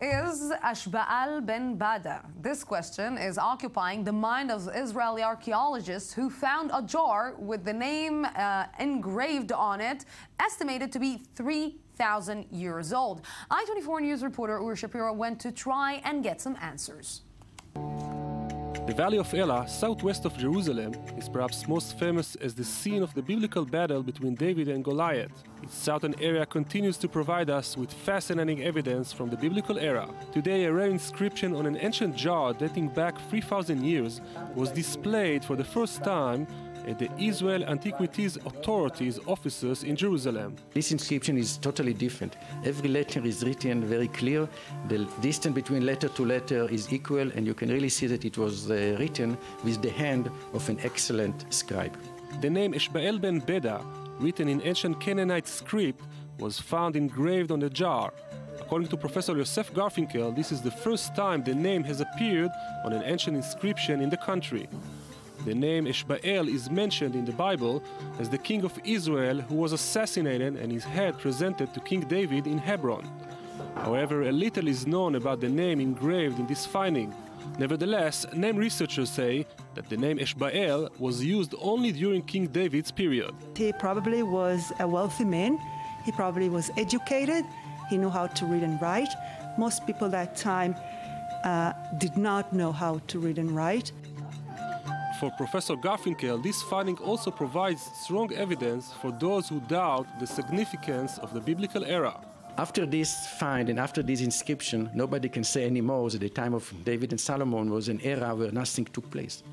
is Eshba'al ben Bada? This question is occupying the mind of Israeli archaeologists who found a jar with the name engraved on it, estimated to be 3,000 years old. I24 News reporter Uri Shapira went to try and get some answers. The Valley of Elah, southwest of Jerusalem, is perhaps most famous as the scene of the biblical battle between David and Goliath. Its southern area continues to provide us with fascinating evidence from the biblical era. Today, a rare inscription on an ancient jar dating back 3,000 years was displayed for the first time at the Israel Antiquities Authority's offices in Jerusalem. This inscription is totally different. Every letter is written very clear. The distance between letter to letter is equal, and you can really see that it was written with the hand of an excellent scribe. The name Eshba'al ben Bada, written in ancient Canaanite script, was found engraved on the jar. According to Professor Yosef Garfinkel, this is the first time the name has appeared on an ancient inscription in the country. The name Eshba'al is mentioned in the Bible as the king of Israel who was assassinated and his head presented to King David in Hebron. However, a little is known about the name engraved in this finding. Nevertheless, name researchers say that the name Eshba'al was used only during King David's period. He probably was a wealthy man. He probably was educated. He knew how to read and write. Most people that time did not know how to read and write. For Professor Garfinkel, this finding also provides strong evidence for those who doubt the significance of the biblical era. After this find and after this inscription, nobody can say anymore that the time of David and Solomon was an era where nothing took place.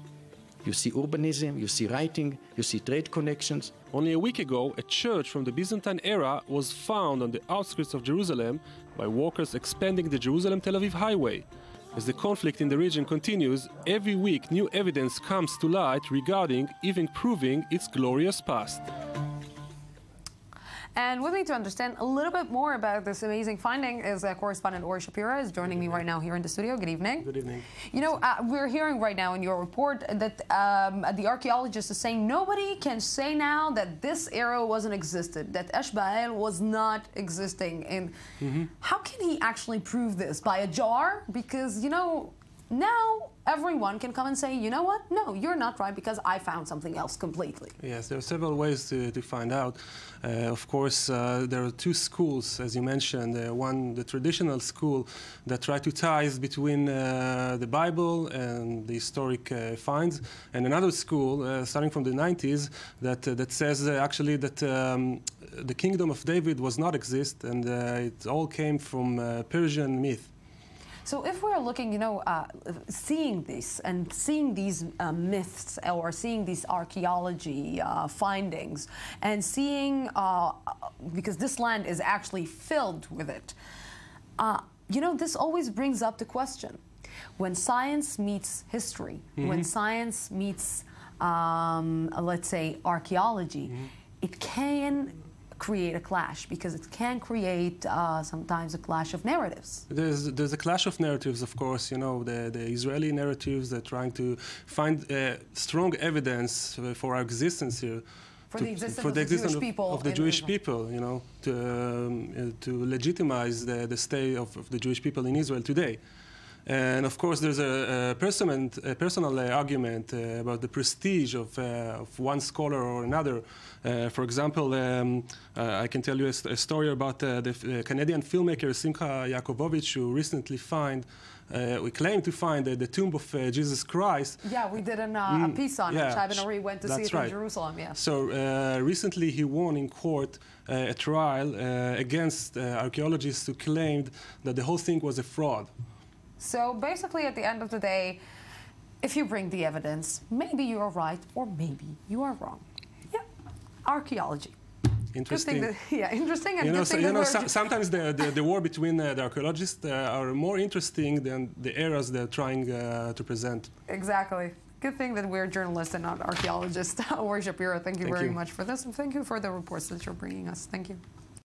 You see urbanism, you see writing, you see trade connections. Only a week ago, a church from the Byzantine era was found on the outskirts of Jerusalem by workers expanding the Jerusalem-Tel Aviv highway. As the conflict in the region continues, every week new evidence comes to light regarding, even proving, its glorious past. And with me to understand a little bit more about this amazing finding is correspondent Uri Shapira, is joining me right now here in the studio. Good evening. Good evening. You know, we're hearing right now in your report that the archaeologist is saying nobody can say now that this era wasn't existed, that Eshba'al was not existing. And how can he actually prove this? By a jar? Because, you know, now everyone can come and say, you know what? No, you're not right because I found something else completely. Yes, there are several ways to find out. Of course, there are two schools, as you mentioned. One, the traditional school that try to ties between the Bible and the historic finds, and another school, starting from the 90s, that says actually that the kingdom of David was not exist, and it all came from Persian myth. So if we're looking, you know, seeing this and seeing these myths or seeing these archaeology findings and seeing, because this land is actually filled with it, you know, this always brings up the question. When science meets history, when science meets, let's say, archaeology, it can create a clash, because it can create sometimes a clash of narratives. There's a clash of narratives, of course. You know, the Israeli narratives, they're trying to find strong evidence for our existence here. For the existence of the Jewish people. Of the Jewish people, you know, to legitimize the state of the Jewish people in Israel today. And of course, there's a personal argument about the prestige of one scholar or another. For example, I can tell you a story about the Canadian filmmaker Simcha Yakovovich, who recently we claim to find the tomb of Jesus Christ. Yeah, we did a piece on it. Shai Ben Uri went to see it in Jerusalem. Yeah. So recently he won in court a trial against archaeologists who claimed that the whole thing was a fraud. So basically, at the end of the day, if you bring the evidence, maybe you are right or maybe you are wrong. Yeah, archaeology. Interesting. Interesting. And sometimes the war between the archaeologists are more interesting than the eras they're trying to present. Exactly. Good thing that we're journalists and not archaeologists. Uri Shapira, thank you very much for this, and thank you for the reports that you're bringing us. Thank you.